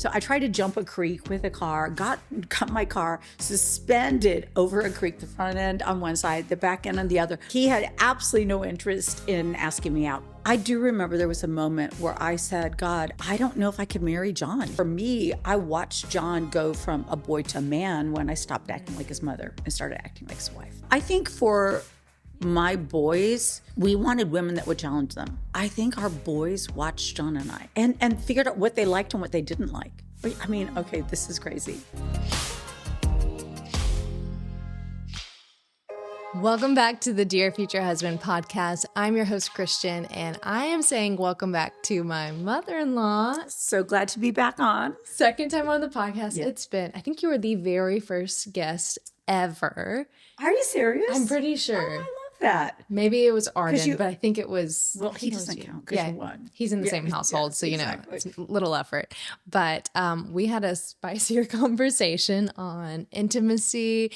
So I tried to jump a creek with a car, got my car suspended over a creek, the front end on one side, the back end on the other. He had absolutely no interest in asking me out. I do remember there was a moment where I said, God, I don't know if I could marry John. For me, I watched John go from a boy to a man when I stopped acting like his mother and started acting like his wife. I think for my boys, we wanted women that would challenge them. I think our boys watched John and I and figured out what they liked and what they didn't like. I mean, okay, this is crazy. Welcome back to the Dear Future Husband podcast. I'm your host, Christian, and I am saying welcome back to my mother-in-law. So glad to be back on. Second time on the podcast. Yeah. It's been, I think you were the very first guest ever. Are you serious? I'm pretty sure. Oh, I love that. Maybe it was Arden, but I think it was... Well, he doesn't count because you won. He's in the same household, so exactly. It's a little effort. But we had a spicier conversation on intimacy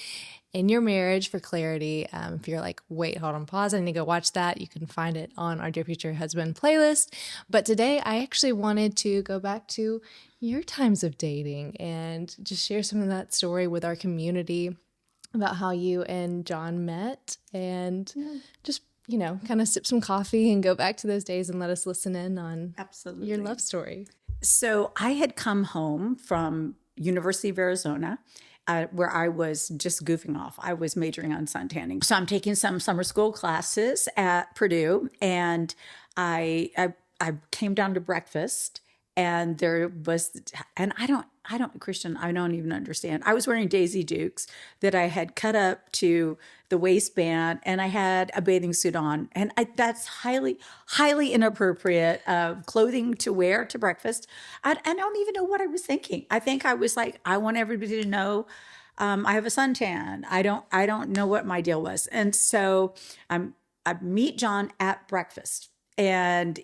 in your marriage for clarity. If you're like, wait, hold on, pause, I need to go watch that, you can find it on our Dear Future Husband playlist. But today I actually wanted to go back to your times of dating and just share some of that story with our community about how you and John met and just, kind of sip some coffee and go back to those days and let us listen in on your love story. So I had come home from University of Arizona where I was just goofing off. I was majoring on suntanning. So I'm taking some summer school classes at Purdue, and I came down to breakfast, and there was, and Christian, I don't even understand. I was wearing Daisy Dukes that I had cut up to the waistband, and I had a bathing suit on. And that's highly, highly inappropriate clothing to wear to breakfast. I don't even know what I was thinking. I think I was like, I want everybody to know I have a suntan. I don't know what my deal was. And so I meet John at breakfast, and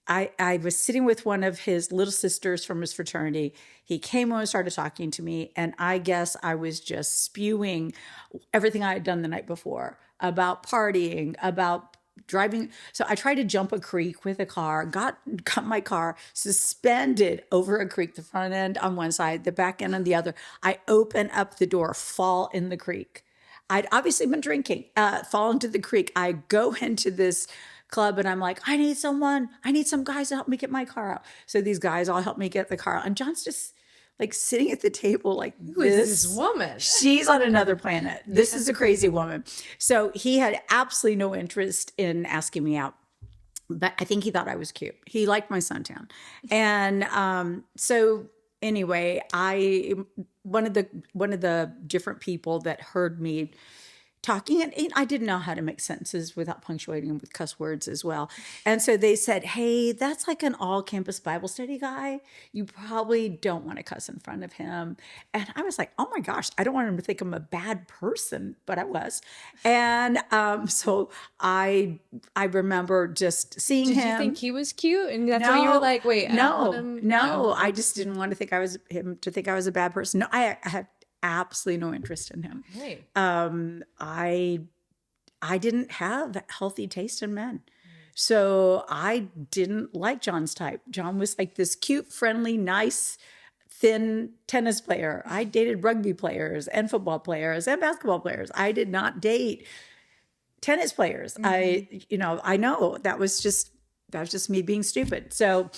I was sitting with one of his little sisters from his fraternity. He came over and started talking to me, and I guess I was just spewing everything I had done the night before about partying, about driving. So I tried to jump a creek with a car, got my car suspended over a creek, the front end on one side, the back end on the other. I open up the door, fall in the creek. I'd obviously been drinking, fall into the creek. I go into this club, and I'm like, I need some guys to help me get my car out. So these guys all help me get the car out. And John's just like sitting at the table like, who is this woman? She's on another planet. This is a crazy woman. So he had absolutely no interest in asking me out. But I think he thought I was cute. He liked my suntan. And so anyway, one of the different people that heard me talking, and I didn't know how to make sentences without punctuating with cuss words as well. And so they said, hey, that's like an all-campus Bible study guy. You probably don't want to cuss in front of him. And I was like, oh my gosh, I don't want him to think I'm a bad person, but I was. And so I remember just seeing him. Did you think he was cute? And that's why you were like, wait, No, I just didn't want to think I was a bad person. No, I had absolutely no interest in him. Right. I didn't have healthy taste in men. So I didn't like John's type. John was like this cute, friendly, nice, thin tennis player. I dated rugby players and football players and basketball players. I did not date tennis players. Mm-hmm. I know that was just me being stupid. So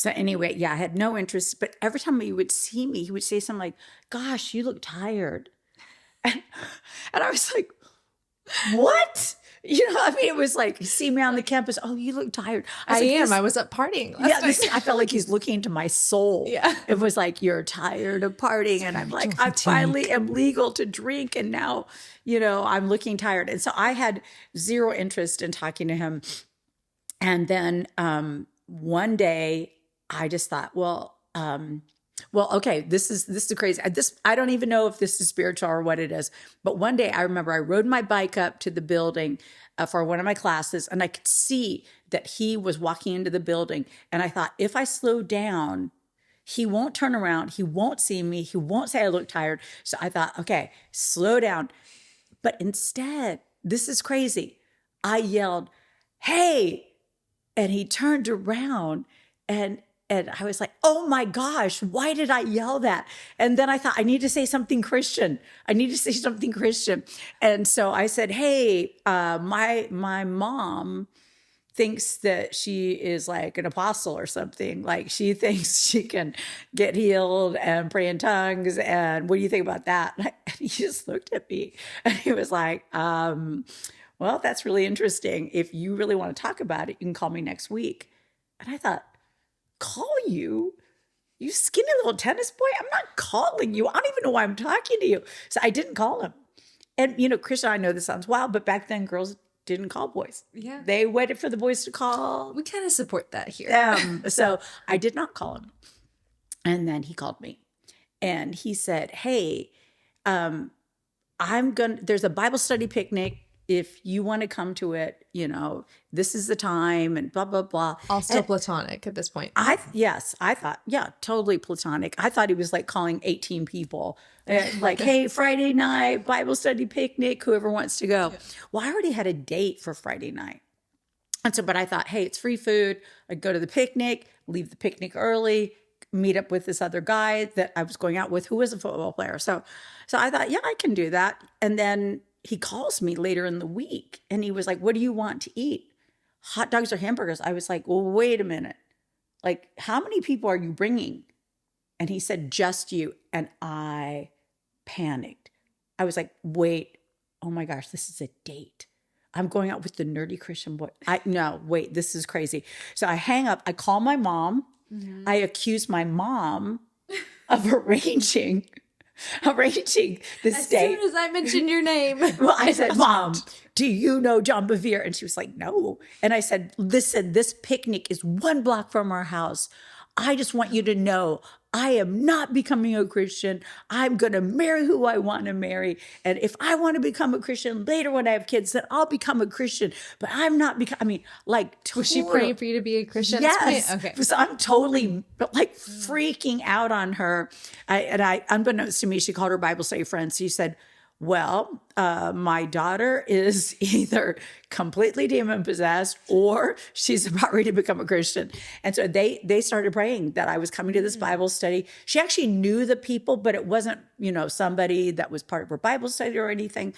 anyway, yeah, I had no interest, but every time he would see me, he would say something like, gosh, you look tired. And I was like, what? It was like, see me on the campus. Oh, you look tired. I was up partying last night. I felt like he's looking into my soul. Yeah. It was like, you're tired of partying. And I'm like, I finally am legal to drink. And now, I'm looking tired. And so I had zero interest in talking to him. And then one day, I just thought, okay, this is crazy. I don't even know if this is spiritual or what it is. But one day I remember I rode my bike up to the building for one of my classes, and I could see that he was walking into the building. And I thought, if I slow down, he won't turn around. He won't see me. He won't say I look tired. So I thought, okay, slow down. But instead, this is crazy. I yelled, hey, and he turned around, and And I was like, oh my gosh, why did I yell that? And then I thought, I need to say something Christian. I need to say something Christian. And so I said, hey, my mom thinks that she is like an apostle or something. Like she thinks she can get healed and pray in tongues. And what do you think about that? And he just looked at me and he was like, well, that's really interesting. If you really want to talk about it, you can call me next week. And I thought, call you? You skinny little tennis boy? I'm not calling you. I don't even know why I'm talking to you. So I didn't call him. And, Christian, I know this sounds wild, but back then girls didn't call boys. Yeah. They waited for the boys to call. We kind of support that here. So I did not call him. And then he called me and he said, hey, there's a Bible study picnic. If you want to come to it, this is the time and blah, blah, blah. All still platonic at this point. I thought, yeah, totally platonic. I thought he was like calling 18 people like, hey, Friday night, Bible study picnic, whoever wants to go. Yeah. Well, I already had a date for Friday night. And so, but I thought, hey, it's free food. I'd go to the picnic, leave the picnic early, meet up with this other guy that I was going out with who was a football player. So I thought, yeah, I can do that. And then he calls me later in the week and he was like, what do you want to eat? Hot dogs or hamburgers? I was like, well, wait a minute. Like, how many people are you bringing? And he said, just you. And I panicked. I was like, wait, oh my gosh, this is a date. I'm going out with the nerdy Christian boy. No, wait, this is crazy. So I hang up. I call my mom. Mm-hmm. I accuse my mom of arranging this date. As soon as I mentioned your name. Well, I said, Mom, do you know John Bevere? And she was like, no. And I said, listen, this picnic is 1 block from our house. I just want you to know I am not becoming a Christian. I'm going to marry who I want to marry. And if I want to become a Christian later when I have kids, then I'll become a Christian. But I'm not Was she praying for you to be a Christian? Yes. Okay. So I'm totally freaking out on her. I unbeknownst to me, she called her Bible study friend. She said, well, my daughter is either completely demon possessed or she's about ready to become a Christian. And so they started praying that I was coming to this Bible study. She actually knew the people, but it wasn't, somebody that was part of her Bible study or anything.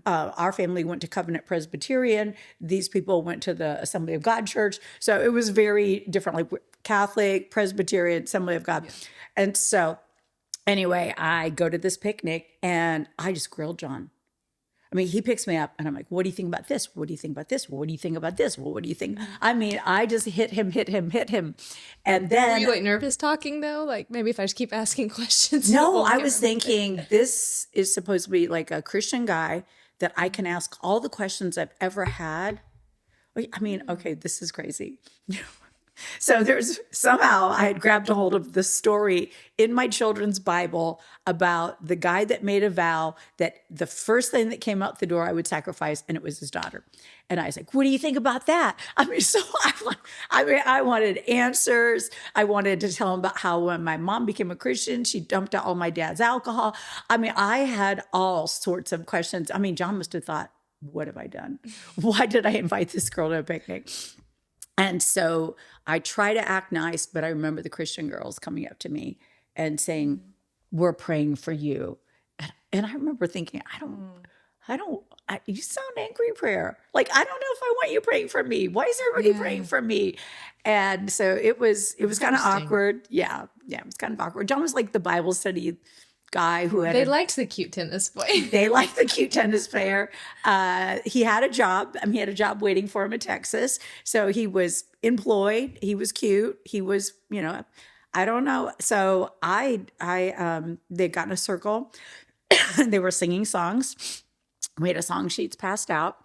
Our family went to Covenant Presbyterian. These people went to the Assembly of God Church. So it was very different, like Catholic, Presbyterian, Assembly of God. Yeah. And so anyway, I go to this picnic and I just grilled John. I mean, he picks me up and I'm like, what do you think about this? What do you think about this? What do you think about this? Well, what do you think? I mean, I just hit him. And then... Were you like nervous talking though? Like maybe if I just keep asking questions. No, I was thinking this is supposed to be like a Christian guy that I can ask all the questions I've ever had. I mean, okay, this is crazy. So somehow I had grabbed a hold of the story in my children's Bible about the guy that made a vow that the first thing that came out the door I would sacrifice, and it was his daughter. And I was like, what do you think about that? I mean, so I wanted answers. I wanted to tell him about how when my mom became a Christian, she dumped out all my dad's alcohol. I mean, I had all sorts of questions. I mean, John must have thought, what have I done? Why did I invite this girl to a picnic? And so I try to act nice, but I remember the Christian girls coming up to me and saying, we're praying for you. And I remember thinking, you sound angry, prayer. Like, I don't know if I want you praying for me. Why is everybody praying for me? And so it was kind of awkward. Yeah, it was kind of awkward. John was like the Bible study guy who had... They liked the cute tennis boy. They liked the cute tennis player. He had a job. He had a job waiting for him in Texas. So he was employed. He was cute. He was, I don't know. So they got in a circle. They were singing songs. We had a song sheets passed out.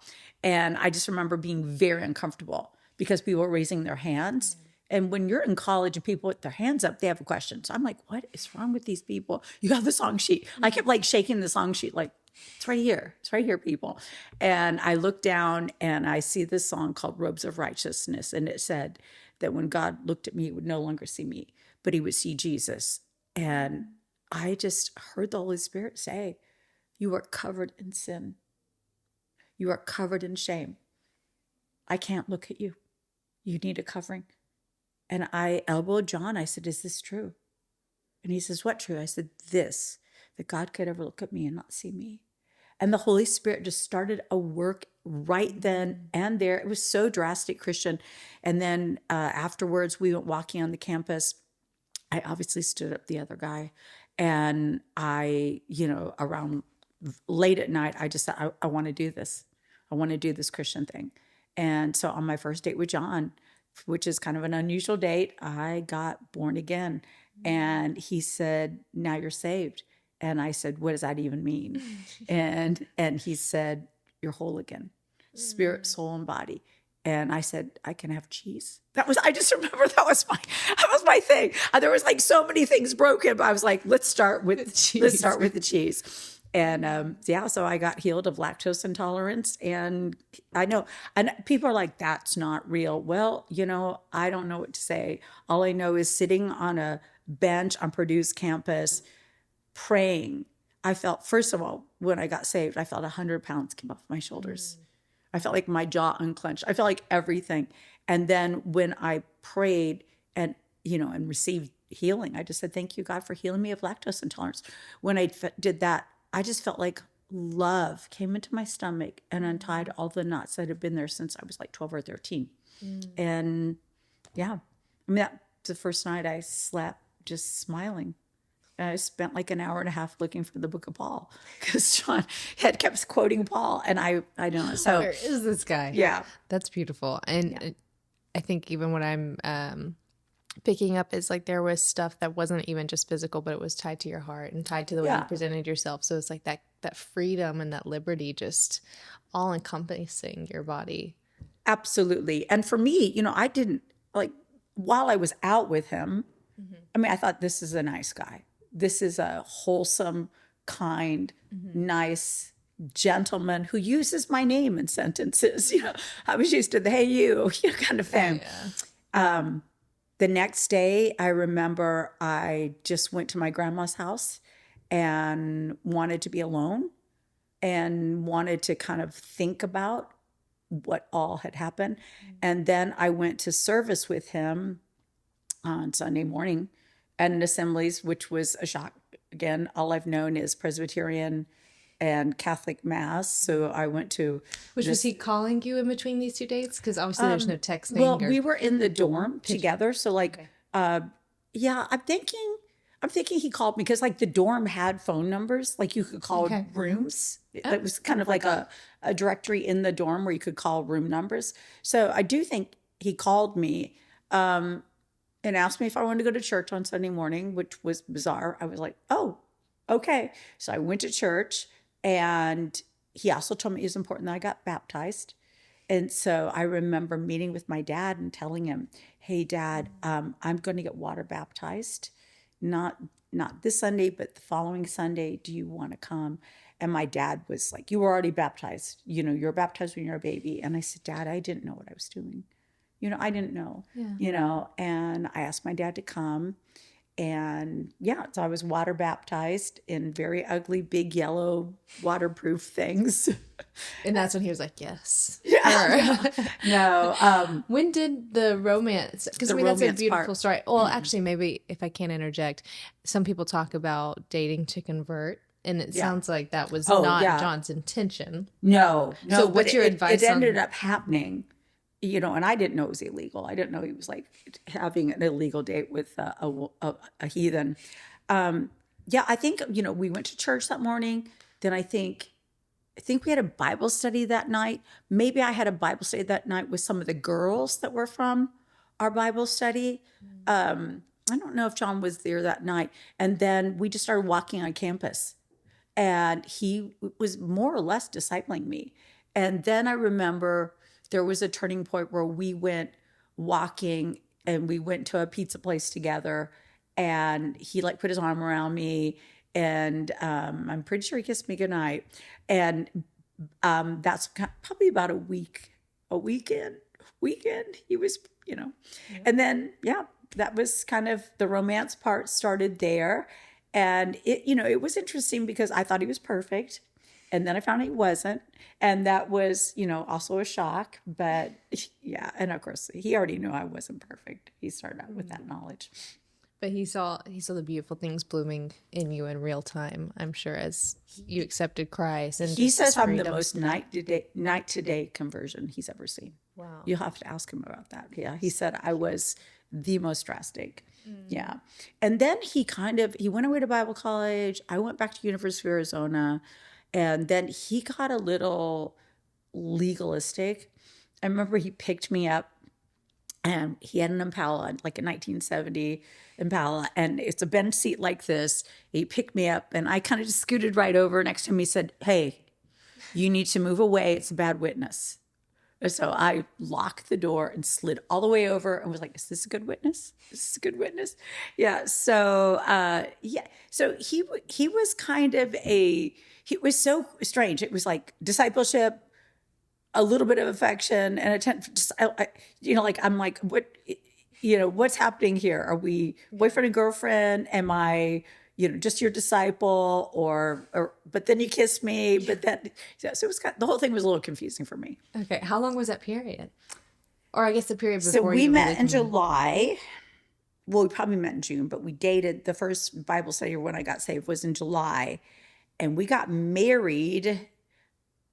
And I just remember being very uncomfortable because people were raising their hands. And when you're in college and people with their hands up, they have a question. So I'm like, what is wrong with these people? You have the song sheet. I kept shaking the song sheet like, it's right here. It's right here, people. And I looked down and I see this song called Robes of Righteousness. And it said that when God looked at me, he would no longer see me, but he would see Jesus. And I just heard the Holy Spirit say, you are covered in sin. You are covered in shame. I can't look at you. You need a covering. And I elbowed John. I said, is this true? And he says, what true? I said, this, that God could ever look at me and not see me. And the Holy Spirit just started a work right then and there. It was so drastic, Christian. And then afterwards, we went walking on the campus. I obviously stood up the other guy. And I, around late at night, I just said, I want to do this. I want to do this Christian thing. And so on my first date with John, which is kind of an unusual date, I got born again. And he said, now you're saved. And I said, what does that even mean? And he said, you're whole again, spirit, soul, and body. And I said, I can have cheese. I just remember that was my thing. There was like so many things broken, but I was like, let's start with the cheese. And so I got healed of lactose intolerance. And I know, and people are like, that's not real. Well, I don't know what to say. All I know is sitting on a bench on Purdue's campus, praying. I felt, first of all, when I got saved, I felt 100 pounds came off my shoulders. I felt like my jaw unclenched. I felt like everything. And then when I prayed and received healing, I just said, thank you, God, for healing me of lactose intolerance. When I did that, I just felt like love came into my stomach and untied all the knots that had been there since I was like 12 or 13. And that's the first night I slept just smiling. And I spent like an hour and a half looking for the book of Paul because John had kept quoting Paul. And I don't know. So where is this guy? Yeah. That's beautiful. And I think even what I'm picking up is like there was stuff that wasn't even just physical, but it was tied to your heart and tied to the way you presented yourself. So it's like that freedom and that liberty just all encompassing your body. Absolutely. And for me, I didn't while I was out with him, I thought this is a nice guy. This is a wholesome, kind, nice gentleman who uses my name in sentences. I was used to the hey you kind of thing. The next day, I remember I just went to my grandma's house and wanted to be alone and wanted to kind of think about what all had happened. And then I went to service with him on Sunday morning at an Assemblies, which was a shock. Again, all I've known is Presbyterian and Catholic Mass. So I went to... Was he calling you in between these two dates? Because obviously there's no texting. Well, we were in the dorm together. So I'm thinking he called me because the dorm had phone numbers. You could call rooms. It was kind of like a directory in the dorm where you could call room numbers. So I do think he called me and asked me if I wanted to go to church on Sunday morning, which was bizarre. I was like, oh, okay. So I went to church, and he also told me it was important that I got baptized. And so I remember meeting with my dad and telling him, hey, Dad, I'm going to get water baptized. Not this Sunday, but the following Sunday. Do you want to come? And my dad was like, you were already baptized. You're baptized when you're a baby. And I said, Dad, I didn't know what I was doing. I didn't know, and I asked my dad to come. And so I was water baptized in very ugly, big yellow waterproof things. And that's when he was like, yes. No. When did the romance, because that's a beautiful story. Well, actually, maybe if I can interject, some people talk about dating to convert. And it sounds like that was not John's intention. No. So what's your advice? It ended up happening. And I didn't know it was illegal. I didn't know he was having an illegal date with a heathen. I think, we went to church that morning. Then I think we had a Bible study that night. Maybe I had a Bible study that night with some of the girls that were from our Bible study. I don't know if John was there that night. And then we just started walking on campus. And he was more or less discipling me. And then I remember... there was a turning point where we went walking and we went to a pizza place together, and he put his arm around me, and I'm pretty sure he kissed me goodnight. And that's probably about a weekend he was, and then, that was kind of the romance part started there. And it was interesting because I thought he was perfect. And then I found he wasn't. And that was, also a shock. But yeah. And of course, he already knew I wasn't perfect. He started out with that knowledge. But he saw the beautiful things blooming in you in real time, I'm sure, as you accepted Christ. And He says I'm the freedom. most night to day conversion he's ever seen. Wow. You'll have to ask him about that. Yeah. He said I was the most drastic. Yeah. And then he went away to Bible college. I went back to University of Arizona. And then he got a little legalistic. I remember he picked me up and he had an Impala, like a 1970 Impala. And it's a bench seat like this. He picked me up and I kind of just scooted right over next to him. He said, "Hey, you need to move away. It's a bad witness." And so I locked the door and slid all the way over and was like, "Is this a good witness? Is this a good witness?" Yeah. So, yeah. So he was kind of it was so strange. It was like discipleship, a little bit of affection, and I'm like, what, what's happening here? Are we boyfriend and girlfriend? Am I, just your disciple, or? But then you kissed me. But then, so it was the whole thing was a little confusing for me. Okay, how long was that period? Or I guess the period before. So we met in July. Well, we probably met in June, but we dated. The first Bible study when I got saved was in July, and we got married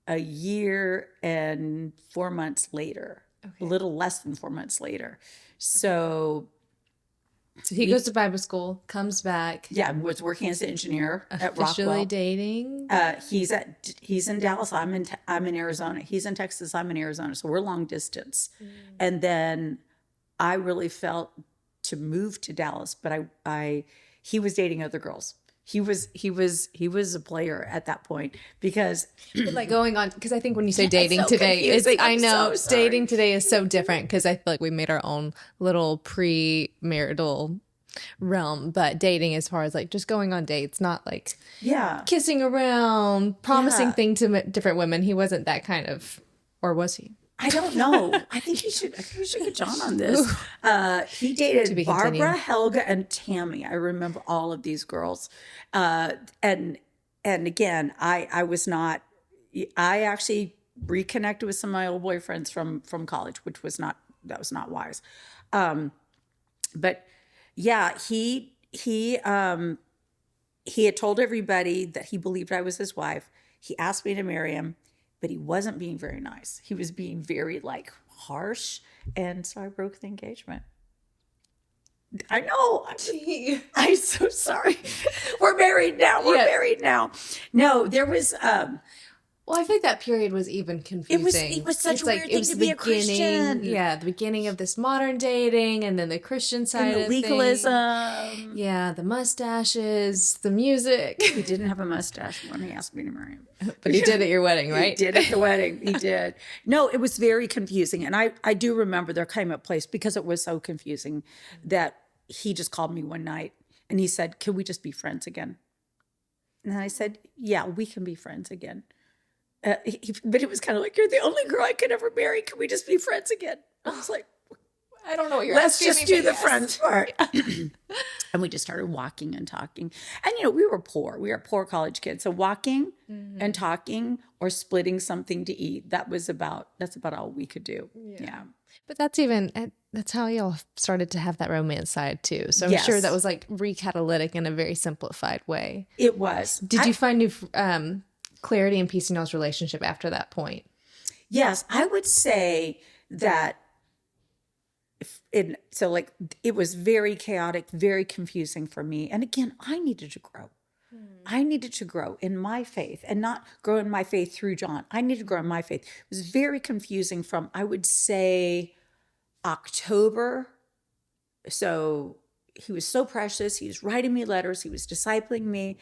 a year and 4 months later. Okay. A little less than 4 months later. So he goes to Bible school, comes back. Yeah, was working as an engineer at Rockwell. Officially dating. He's in Dallas. I'm in Arizona. He's in Texas. I'm in Arizona. So we're long distance. And then I really felt to move to Dallas, but he was dating other girls. He was a player at that point because like going on, because I think when you say dating today, dating today is so different because I feel like we made our own little pre-marital realm, but dating as far as like just going on dates, not like kissing around, promising things to different women. He wasn't that kind of, or was he? I don't know. I think we should get John on this. He dated Barbara, Helga, and Tammy. I remember all of these girls. And again, I was not. I actually reconnected with some of my old boyfriends from college, which was not wise. But yeah, he had told everybody that he believed I was his wife. He asked me to marry him. But he wasn't being very nice. He was being very harsh. And so I broke the engagement. I know. I'm so sorry. We're married now. We're married now. No, there was... well, I think that period was even confusing. It was such a weird thing to be a Christian. Yeah, the beginning of this modern dating and then the Christian side and the legalism. Yeah, the mustaches, the music. He didn't have a mustache when he asked me to marry him. But he did at your wedding, right? He did at the wedding. He did. No, it was very confusing. And I do remember there came a place, because it was so confusing, that he just called me one night and he said, "Can we just be friends again?" And I said, "Yeah, we can be friends again." But it was kind of like, "You're the only girl I could ever marry. Can we just be friends again?" I was like, I don't know what you're asking. Let's just do the friends part. And we just started walking and talking. And, we were poor. We were poor college kids. So walking and talking or splitting something to eat, that's about all we could do. Yeah. But that's how y'all started to have that romance side too. So I'm sure that was like recatalytic in a very simplified way. It was. Did you find new clarity and peace in y'all's relationship after that point? Yes, I would say that. It was very chaotic, very confusing for me. And again, I needed to grow. I needed to grow in my faith and not grow in my faith through John. I needed to grow in my faith. It was very confusing from, I would say, October. So he was so precious. He was writing me letters. He was discipling me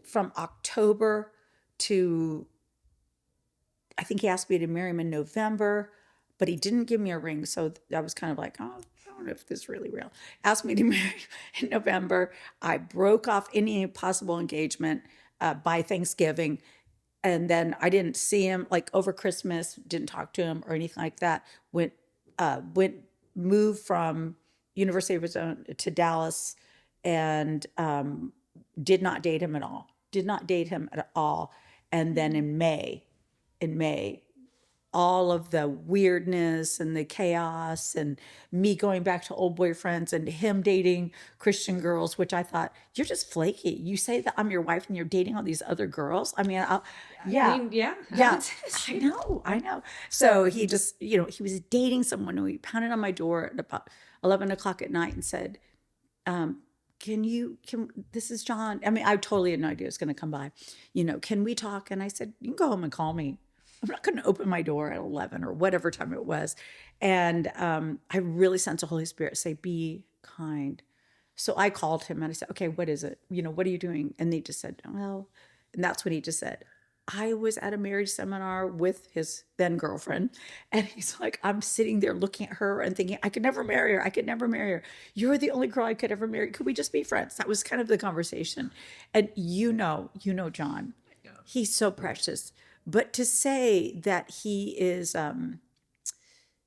from October to, I think he asked me to marry him in November. But he didn't give me a ring, so I was kind of like, "Oh, I don't know if this is really real." Asked me to marry in November. I broke off any possible engagement by Thanksgiving. And then I didn't see him, over Christmas, didn't talk to him or anything like that. Moved from University of Arizona to Dallas and did not date him at all. And then in May, all of the weirdness and the chaos and me going back to old boyfriends and him dating Christian girls, which I thought, you're just flaky. You say that I'm your wife and you're dating all these other girls. I mean, yeah. I know. So he just, he was dating someone who he pounded on my door at about 11 o'clock at night and said, this is John. I mean, I totally had no idea it was going to come by. Can we talk? And I said, you can go home and call me. I'm not going to open my door at 11 or whatever time it was. And I really sensed the Holy Spirit say, be kind. So I called him and I said, okay, what is it? What are you doing? And they just said, well, and that's what he just said. I was at a marriage seminar with his then girlfriend. And he's like, I'm sitting there looking at her and thinking, I could never marry her. You're the only girl I could ever marry. Could we just be friends? That was kind of the conversation. And John, he's so precious. But to say that he is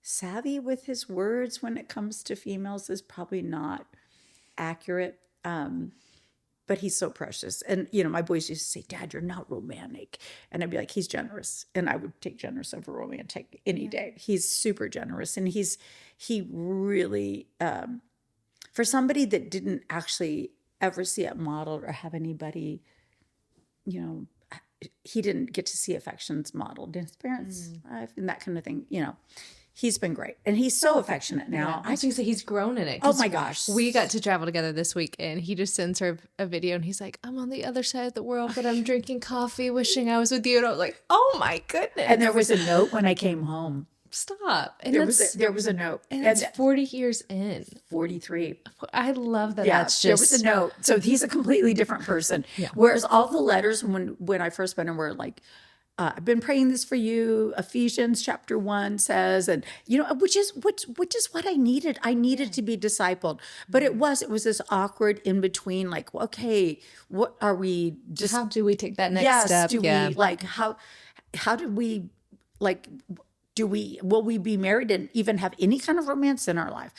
savvy with his words when it comes to females is probably not accurate. But he's so precious. And, my boys used to say, Dad, you're not romantic. And I'd be like, he's generous. And I would take generous over romantic any day. He's super generous. And he really, for somebody that didn't actually ever see it modeled or have anybody, he didn't get to see affections modeled in his parents' life and that kind of thing, He's been great. And he's so affectionate now. I think that he's grown in it. Oh my gosh. We got to travel together this week and he just sends her a video and he's like, I'm on the other side of the world, but I'm drinking coffee, wishing I was with you. And I was like, oh my goodness. And there was a note when I came home. Stop. And there was a note. And it's 40 years in. 43. I love that. Yeah, that's there was a note. So he's a completely different person. Yeah. Whereas all the letters when I first met him were like, I've been praying this for you. Ephesians chapter 1 says, and which is what I needed. I needed to be discipled, but it was this awkward in between. Like, okay, what are we? Just how do we take that next step? Do we like how do we like? Will we be married and even have any kind of romance in our life?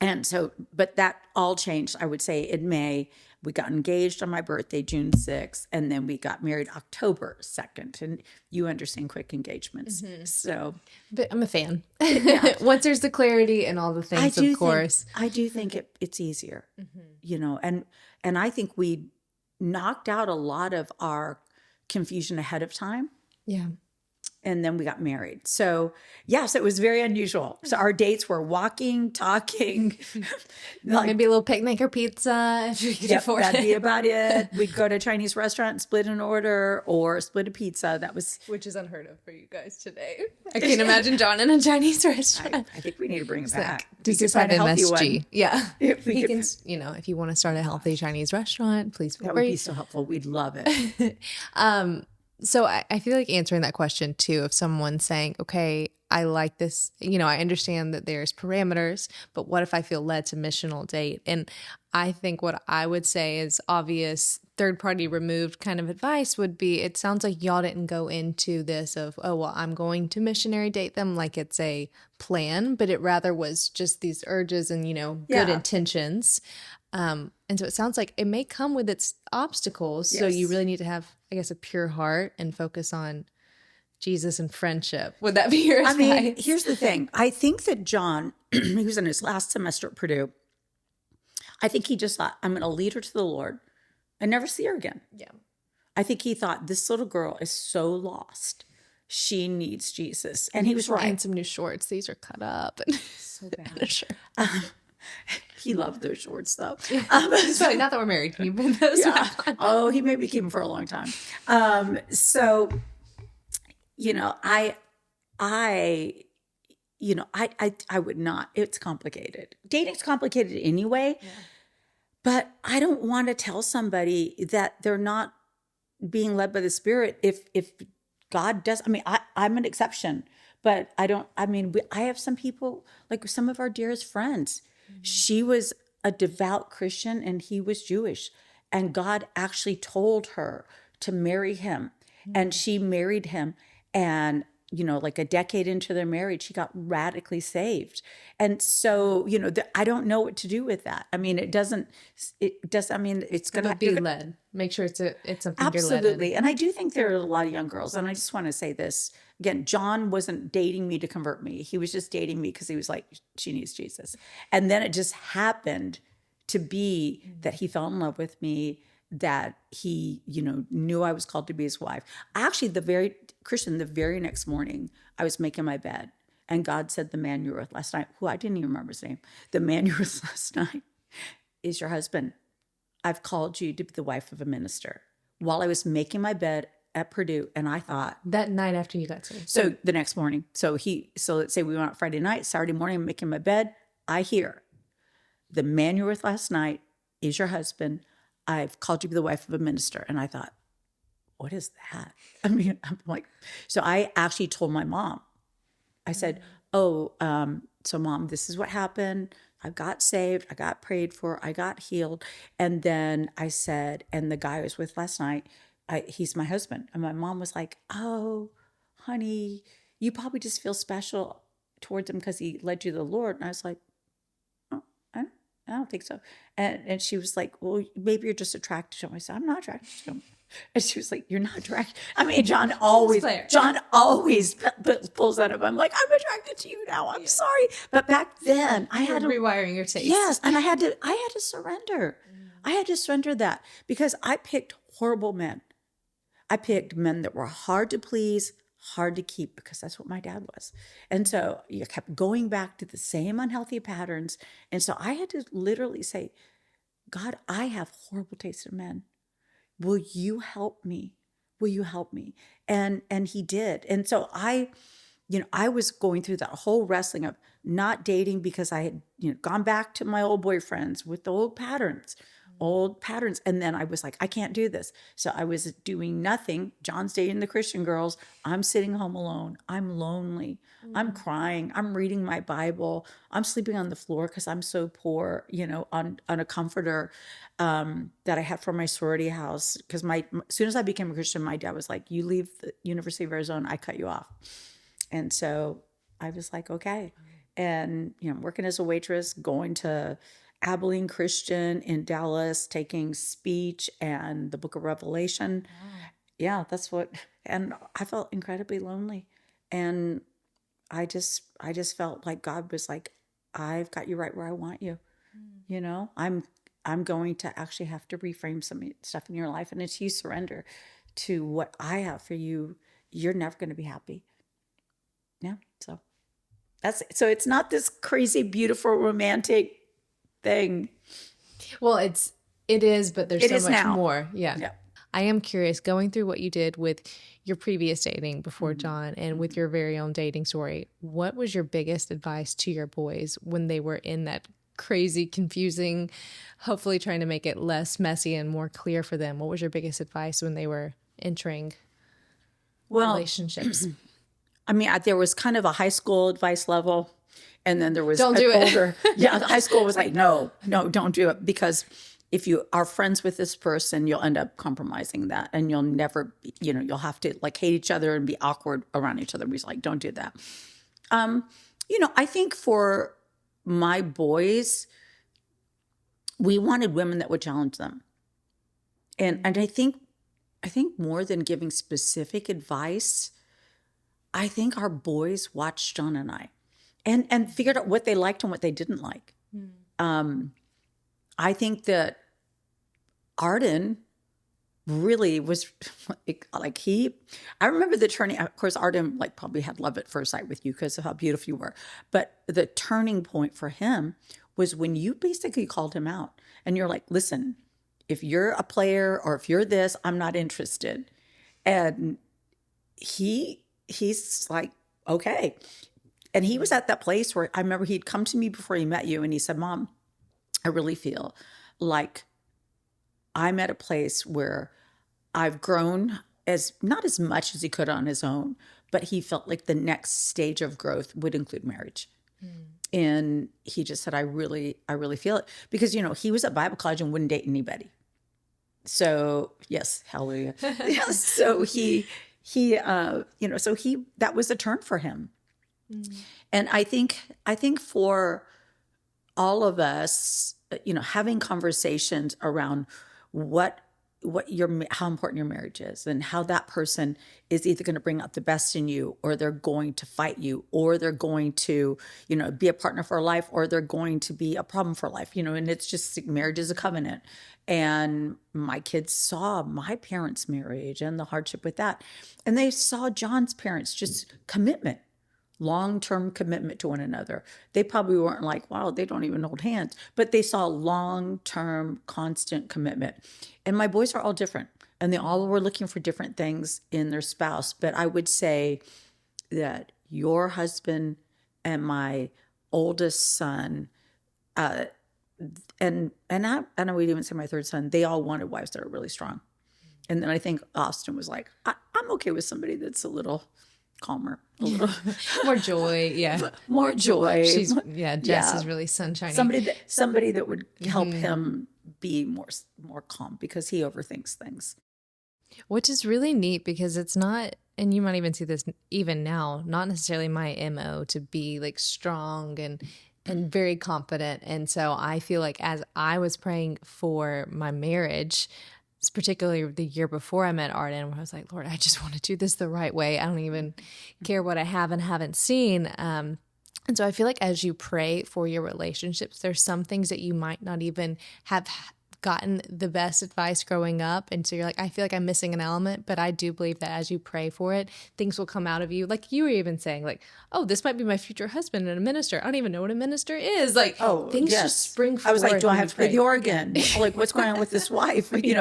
And so, but that all changed. I would say in May. We got engaged on my birthday, June 6th, and then we got married October 2nd. And you understand quick engagements. Mm-hmm. So, but I'm a fan. Yeah. Once there's the clarity and all the things, of course. I do think it's easier, and I think we knocked out a lot of our confusion ahead of time. Yeah. And then we got married. So, yes, it was very unusual. So our dates were walking, talking. Maybe a little picnic or pizza if we could afford that'd it. be about it. We'd go to a Chinese restaurant and split an order or split a pizza. Which is unheard of for you guys today. I can't imagine John in a Chinese restaurant. I think we need to bring it back. Does this have MSG? Yeah. If you want to start a healthy Chinese restaurant, please feel free. That would be so helpful. We'd love it. So I feel like answering that question too, of someone saying, okay, I like this, I understand that there's parameters, but what if I feel led to missional date? And I think what I would say is obvious third party removed kind of advice would be, it sounds like y'all didn't go into this of, oh, well, I'm going to missionary date them like it's a plan, but it rather was just these urges and, good intentions. And so it sounds like it may come with its obstacles. Yes. So you really need to have, I guess, a pure heart and focus on Jesus and friendship. Would that be your advice? I mean, here's the thing. I think that John, he was in his last semester at Purdue. I think he just thought, I'm going to lead her to the Lord and never see her again. Yeah. I think he thought, this little girl is so lost. She needs Jesus. And he was right. And some new shorts. These are cut up. So bad. Sure. He loved those shorts, though. Sorry, not that we're married. Can you put those? Yeah. Oh, he made me keep them for a long time. So, I would not. It's complicated. Dating's complicated anyway. Yeah. But I don't want to tell somebody that they're not being led by the Spirit if God does. I mean, I'm an exception, but I have some people, like some of our dearest friends. She was a devout Christian and he was Jewish. And God actually told her to marry him. And she married him. And like a decade into their marriage, he got radically saved. And so, I don't know what to do with that. I mean, it's going to be led. Make sure it's something you're led in. Absolutely. And I do think there are a lot of young girls. And I just want to say this again, John wasn't dating me to convert me. He was just dating me because he was like, she needs Jesus. And then it just happened to be that he fell in love with me, that he, knew I was called to be his wife. Actually, the very next morning, I was making my bed, and God said, the man you were with last night, who I didn't even remember his name, the man you were with last night is your husband. I've called you to be the wife of a minister. While I was making my bed at Purdue, and I thought. That night after you got saved. So the next morning. So let's say we went out Friday night, Saturday morning, I'm making my bed. I hear, the man you were with last night is your husband. I've called you to be the wife of a minister. And I thought, what is that? I mean, I'm like, so I actually told my mom. I said, so Mom, this is what happened. I got saved. I got prayed for. I got healed. And then I said, and the guy I was with last night, he's my husband. And my mom was like, oh, honey, you probably just feel special towards him because he led you to the Lord. And I was like, I don't think so. And she was like, well, maybe you're just attracted to him. I said, I'm not attracted to him. And she was like, you're not attracted. I mean, John always pulls that up. I'm like, I'm attracted to you now. I'm sorry. But back then I had rewiring your taste. Yes. And I had to surrender. I had to surrender that because I picked horrible men. I picked men that were hard to please, hard to keep, because that's what my dad was. And so you kept going back to the same unhealthy patterns. And so I had to literally say, God, I have horrible taste in men. Will you help me? Will you help me? And he did. And so I was going through that whole wrestling of not dating because I had, gone back to my old boyfriends with the old patterns. And then I was like, I can't do this. So I was doing nothing. John's dating the Christian girls. I'm sitting home alone. I'm lonely. I'm crying. I'm reading my Bible. I'm sleeping on the floor because I'm so poor, on a comforter that I had from my sorority house. Because as soon as I became a Christian, my dad was like, you leave the University of Arizona, I cut you off. And so I was like, okay. And, working as a waitress, going to Abilene Christian in Dallas, taking speech and the book of Revelation. Wow. Yeah, and I felt incredibly lonely. And I just felt like God was like, I've got you right where I want you. I'm going to actually have to reframe some stuff in your life. And if you surrender to what I have for you, you're never going to be happy. Yeah. So it's not this crazy, beautiful, romantic thing. Well, it is, but there's so much more. Yeah. I am curious, going through what you did with your previous dating before John and with your very own dating story, what was your biggest advice to your boys when they were in that crazy, confusing, hopefully trying to make it less messy and more clear for them? What was your biggest advice when they were entering relationships? I mean, there was kind of a high school advice level. And then there was don't do it. Older. Yeah, the high school was like, no, don't do it. Because if you are friends with this person, you'll end up compromising that. And you'll never, you'll have to like hate each other and be awkward around each other. We're like, don't do that. I think for my boys, we wanted women that would challenge them. And I think more than giving specific advice, I think our boys watched John and I. And figured out what they liked and what they didn't like. I think that Arden really was like I remember the turning, of course, Arden like probably had love at first sight with you because of how beautiful you were. But the turning point for him was when you basically called him out and you're like, listen, if you're a player or if you're this, I'm not interested. And he's like, okay. And he was at that place where I remember he'd come to me before he met you and he said, Mom, I really feel like I'm at a place where I've grown not as much as he could on his own, but he felt like the next stage of growth would include marriage. And he just said, I really feel it. Because, he was at Bible college and wouldn't date anybody. So, yes, hallelujah. Yes, so he that was a turn for him. And I think for all of us, having conversations around how important your marriage is, and how that person is either going to bring out the best in you, or they're going to fight you, or they're going to, be a partner for life, or they're going to be a problem for life, and it's just, marriage is a covenant. And my kids saw my parents' marriage and the hardship with that. And they saw John's parents, just commitment, long-term commitment to one another. They probably weren't like, wow, they don't even hold hands, but they saw long-term, constant commitment. And my boys are all different, and they all were looking for different things in their spouse. But I would say that your husband and my oldest son, and I would even say my third son, they all wanted wives that are really strong. And then I think Austin was like, I'm okay with somebody that's a little calmer, a little more joy. Yeah. More joy. Jess is really sunshiny. Somebody that would help him be more calm, because he overthinks things. Which is really neat, because it's not, and you might even see this even now, not necessarily my MO to be like strong and very confident. And so I feel like as I was praying for my marriage, particularly the year before I met Arden, where I was like, Lord, I just want to do this the right way. I don't even care what I have and haven't seen. And so I feel like as you pray for your relationships, there's some things that you might not even have gotten the best advice growing up. And so you're like, I feel like I'm missing an element, but I do believe that as you pray for it, things will come out of you. Like you were even saying, like, oh, this might be my future husband and a minister. I don't even know what a minister is. Like, things just spring forward. I was like, do I have to play the organ? Like, what's going on with this wife? Going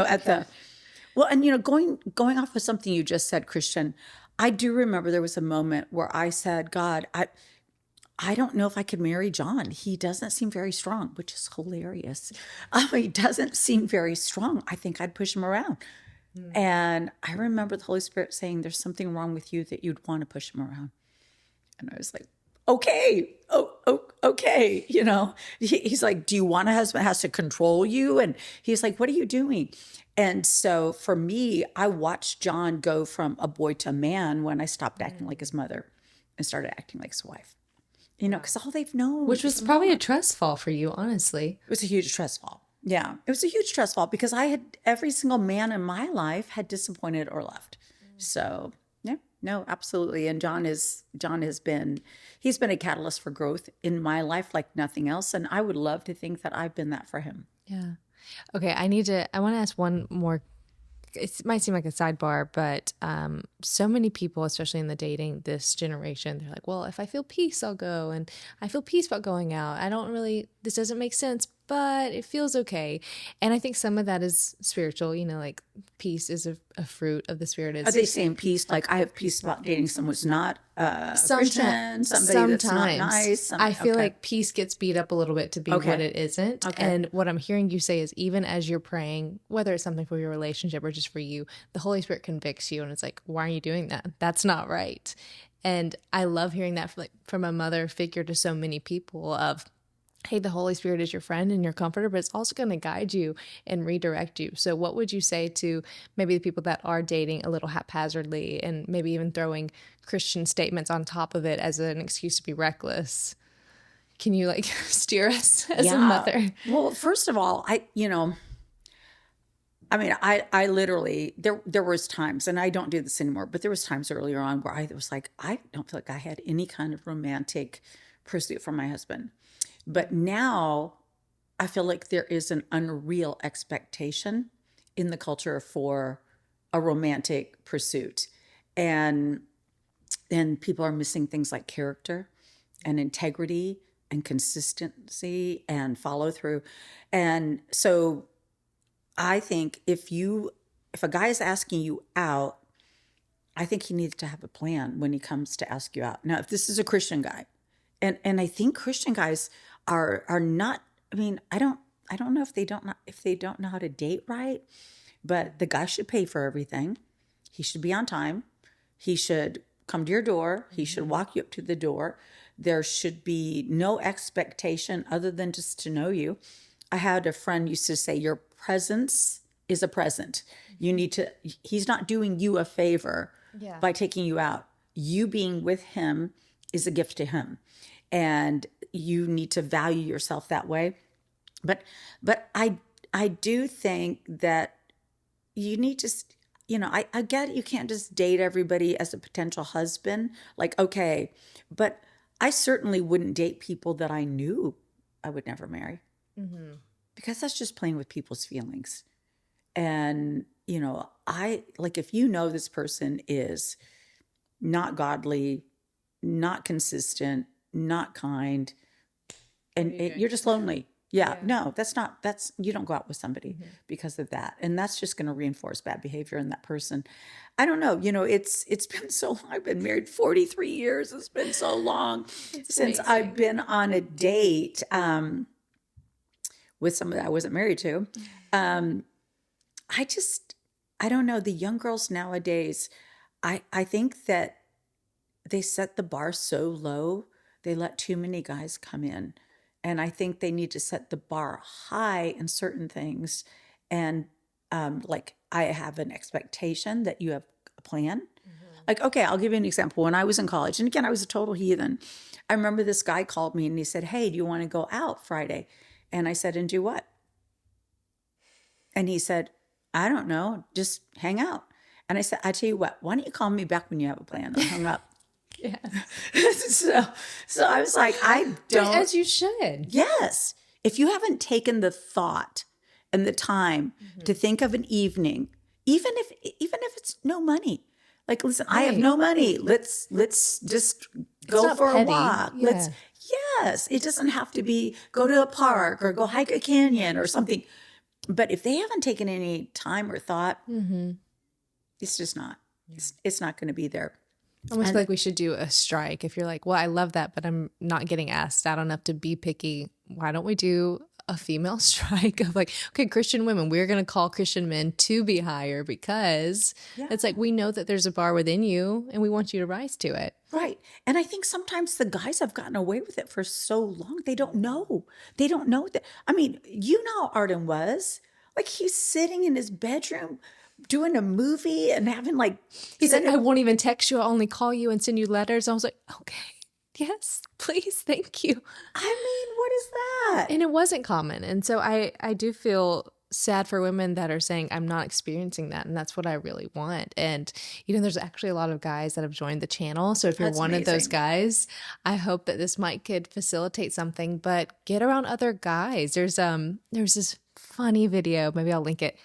off of something you just said, Christian, I do remember there was a moment where I said, God, I don't know if I could marry John. He doesn't seem very strong, which is hilarious. He doesn't seem very strong. I think I'd push him around. And I remember the Holy Spirit saying, there's something wrong with you that you'd want to push him around. And I was like, okay. Okay. He's like, do you want a husband that has to control you? And he's like, what are you doing? And so for me, I watched John go from a boy to a man when I stopped acting like his mother and started acting like his wife. Because all they've known. Which was probably a trust fall for you, honestly. It was a huge trust fall. Yeah. It was a huge trust fall, because every single man in my life had disappointed or left. So, yeah, no, absolutely. And he's been a catalyst for growth in my life like nothing else. And I would love to think that I've been that for him. Yeah. Okay. I want to ask one more. It might seem like a sidebar, but so many people, especially in the dating this generation, they're like, well, if I feel peace, I'll go. And I feel peace about going out. This doesn't make sense, but it feels okay. And I think some of that is spiritual, like peace is a fruit of the Spirit. Are they saying peace? Like, I have peace about dating someone who's not Christian, somebody that's not nice. I feel like peace gets beat up a little bit to be what it isn't. Okay. And what I'm hearing you say is, even as you're praying, whether it's something for your relationship or just for you, the Holy Spirit convicts you, and it's like, why are you doing that? That's not right. And I love hearing that from a mother figure to so many people of, hey, the Holy Spirit is your friend and your comforter, but it's also going to guide you and redirect you. So what would you say to maybe the people that are dating a little haphazardly, and maybe even throwing Christian statements on top of it as an excuse to be reckless? Can you steer us as a mother? Well, first of all, I literally, there was times, and I don't do this anymore, but there was times earlier on where I was like, I don't feel like I had any kind of romantic pursuit for my husband. But now I feel like there is an unreal expectation in the culture for a romantic pursuit. And people are missing things like character and integrity and consistency and follow through. And so I think if a guy is asking you out, I think he needs to have a plan when he comes to ask you out. Now, if this is a Christian guy, and I think Christian guys are not, I don't know if they don't know how to date right, but the guy should pay for everything. He should be on time. He should come to your door. He should walk you up to the door. There should be no expectation other than just to know you. I had a friend used to say, your presence is a present. He's not doing you a favor by taking you out. You being with him is a gift to him. And you need to value yourself that way. But I do think that you need to, I get it. You can't just date everybody as a potential husband. Like, okay, but I certainly wouldn't date people that I knew I would never marry, because that's just playing with people's feelings. And, if you know this person is not godly, not consistent, not kind, and you're just lonely. Yeah, no, you don't go out with somebody because of that. And that's just going to reinforce bad behavior in that person. I don't know. It's been so long. I've been married 43 years. It's been so long since amazing. I've been on a date with somebody I wasn't married to. I don't know. The young girls nowadays, I think that they set the bar so low, they let too many guys come in. And I think they need to set the bar high in certain things. And I have an expectation that you have a plan. Like, okay, I'll give you an example. When I was in college, and again, I was a total heathen. I remember this guy called me and he said, hey, do you want to go out Friday? And I said, and do what? And he said, I don't know, just hang out. And I said, I tell you what, why don't you call me back when you have a plan? I hung up. So I was like, I don't. As you should. Yes. If you haven't taken the thought and the time to think of an evening, even if it's no money, like, listen, I have no money. Let's just go for a walk. Yeah. Yes. It doesn't have to be go to a park or go hike a canyon or something. But if they haven't taken any time or thought, it's just not. It's not going to be there. Almost like we should do a strike. If you're like, well, I love that, but I'm not getting asked out enough to be picky. Why don't we do a female strike of like, okay, Christian women, we're going to call Christian men to be higher because it's like, we know that there's a bar within you and we want you to rise to it. Right. And I think sometimes the guys have gotten away with it for so long. They don't know. They don't know that. I mean, you know how Arden was. Like, he's sitting in his bedroom doing a movie and having he said, I won't even text you. I'll only call you and send you letters. I was like, okay, yes, please. Thank you. I mean, what is that? And it wasn't common. And so I do feel sad for women that are saying, I'm not experiencing that. And that's what I really want. And, there's actually a lot of guys that have joined the channel. So if you're one of those guys, I hope that this could facilitate something, but get around other guys. There's this funny video. Maybe I'll link it.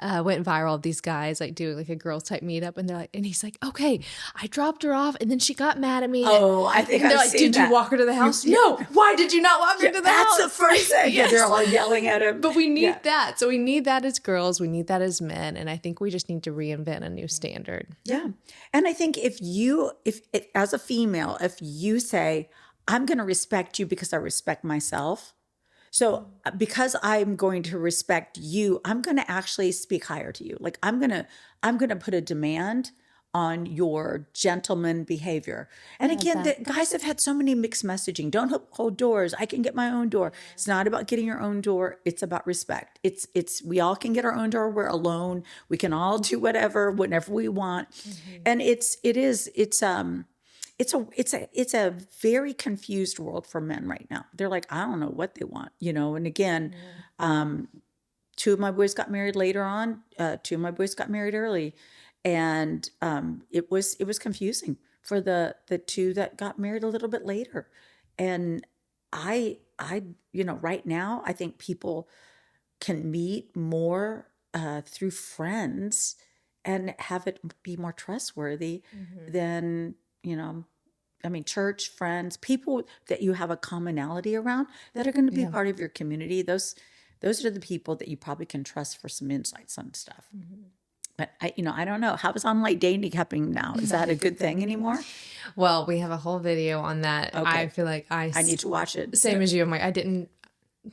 Went viral of these guys doing a girls type meetup, and and he's like, okay, I dropped her off and then she got mad at me. Oh, I think they're I've like, seen did you walk her to the house? No. Why did you not walk her to the house? That's the first thing. Yes. They're all yelling at him. But we need that. So we need that as girls. We need that as men. And I think we just need to reinvent a new standard. Yeah. And I think if as a female, if you say, I'm going to respect you because I respect myself. So because I'm going to respect you, I'm going to actually speak higher to you. Like, I'm going to put a demand on your gentleman behavior. And again, the guys have had so many mixed messaging. Don't hold doors. I can get my own door. It's not about getting your own door. It's about respect. It's we all can get our own door. We're alone. We can all do whatever, whenever we want. And it's a very confused world for men right now. They're like, I don't know what they want, And again, two of my boys got married later on. Two of my boys got married early, and it was confusing for the two that got married a little bit later. And I right now, I think people can meet more through friends and have it be more trustworthy than. Church, friends, people that you have a commonality around that are going to be part of your community. Those are the people that you probably can trust for some insights on stuff. But I don't know. How is online dating happening now? Is that a good thing anymore? Well, we have a whole video on that. Okay. I feel like I need to watch it. Same as you. I'm like, I didn't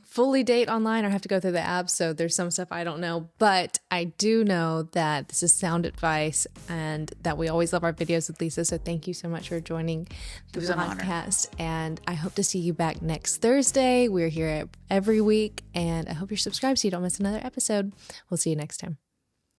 fully date online or have to go through the app. So there's some stuff I don't know, but I do know that this is sound advice and that we always love our videos with Lisa. So thank you so much for joining the podcast. And I hope to see you back next Thursday. We're here every week, and I hope you're subscribed so you don't miss another episode. We'll see you next time.